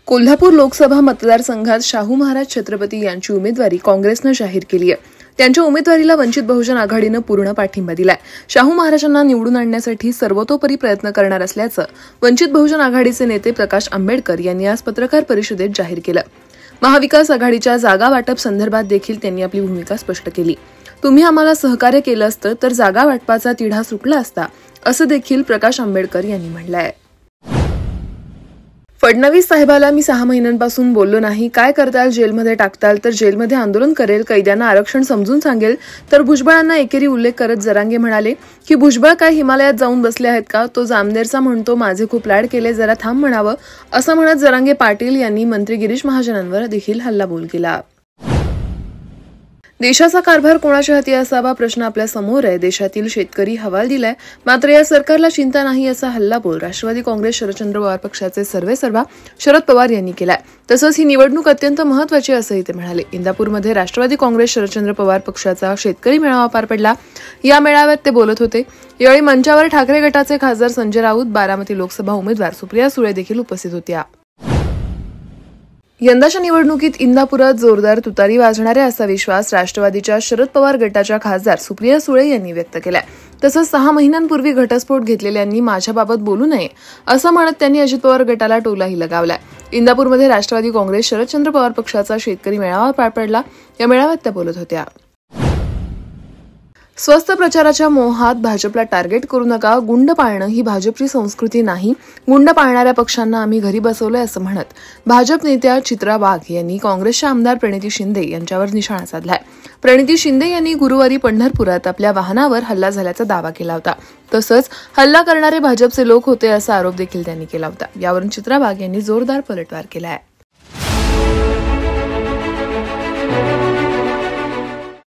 कोल्हापूर लोकसभा मतदारसंघात शाहू महाराज छत्रपती यांची उमेदवारी काँग्रेसनं जाहीर केली आहे। त्यांच्या उमेदवारीला वंचित बहुजन आघाडीनं पूर्ण पाठिंबा दिलाय। शाहू महाराजांना निवडून आणण्यासाठी सर्वतोपरी प्रयत्न करणार असल्याचं वंचित बहुजन आघाडीचे नेते प्रकाश आंबेडकर यांनी आज पत्रकार परिषदेत जाहीर केलं। महाविकास आघाडीच्या जागा वाटप संदर्भात देखील त्यांनी आपली भूमिका स्पष्ट केली। तुम्ही आम्हाला सहकार्य केलं असतं तर जागा वाटपाचा तिढा सुटला असता, असं देखील प्रकाश आंबेडकर यांनी म्हटलंय। फडणवीस साहेबाला मी 6 महिन्यांपासून बोललो नाही, काय करताल, जेलमध्ये टाकताल तर जेलमध्ये आंदोलन करेल, कैद्यांना आरक्षण समजून सांगेल। तर भुजबळांना एकेरी उल्लेख करत जरांगे म्हणाले की भुजबळ काय हिमालयात जाऊन बसले आहेत का, तो जामनेरचा म्हणतो माझे खूप लाड केले, जरा थांब म्हणावं, असं म्हणत जरांगे पाटील यांनी मंत्री गिरीश महाजनांवर देखील हल्लाबोल केला। देशाचा कारभार कोणाच्या हाती असावा प्रश्न आपल्या समोर आहे। देशातील शेतकरी हवाल दिलाय, मात्र या सरकारला चिंता नाही, असा हल्लाबोल राष्ट्रवादी काँग्रेस शरदचंद्र पवार पक्षाचे सर्वेसर्वा शरद पवार यांनी केलाय। तसंच ही निवडणूक अत्यंत महत्त्वाची असंही ते म्हणाले। इंदापूरमध्ये राष्ट्रवादी काँग्रेस शरदचंद्र पवार पक्षाचा शेतकरी मेळावा पार पडला। या मेळाव्यात ते बोलत होते। यावेळी मंचावर ठाकरे गटाचे खासदार संजय राऊत, बारामती लोकसभा उमेदवार सुप्रिया सुळे देखील उपस्थित होत्या। यंदाच्या निवडणुकीत इंदापुरात जोरदार तुतारी वाजणार आहे, असा विश्वास राष्ट्रवादीच्या शरद पवार गटाच्या खासदार सुप्रिया सुळे यांनी व्यक्त केलाय। तसंच 6 महिन्यांपूर्वी घटस्फोट घेतलेल्यांनी माझ्याबाबत बोलू नये, असं म्हणत त्यांनी अजित पवार गटाला टोलाही लगावलाय। इंदापूरमध्ये राष्ट्रवादी काँग्रेस शरदचंद्र पवार पक्षाचा शेतकरी मेळावा पार पडला। या मेळाव्यात त्या बोलत होत्या। स्वस्त प्रचाराच्या मोहात भाजपला टार्गेट करू नका, गुंड पाळणं ही भाजपची संस्कृती नाही, गुंड पाळणाऱ्या पक्षांना आम्ही घरी बसवलंय, असं म्हणत भाजप नेत्या चित्रा वाघ यांनी काँग्रेसच्या आमदार प्रणिती शिंदे यांच्यावर निशाणा साधलाय। प्रणिती शिंदे यांनी गुरुवारी पंढरपुरात आपल्या वाहनावर हल्ला झाल्याचा दावा केला होता। तसंच हल्ला करणारे भाजपचे लोक होते, असा आरोप देखील त्यांनी केला होता। यावरून चित्रा वाघ यांनी जोरदार पलटवार केलाय।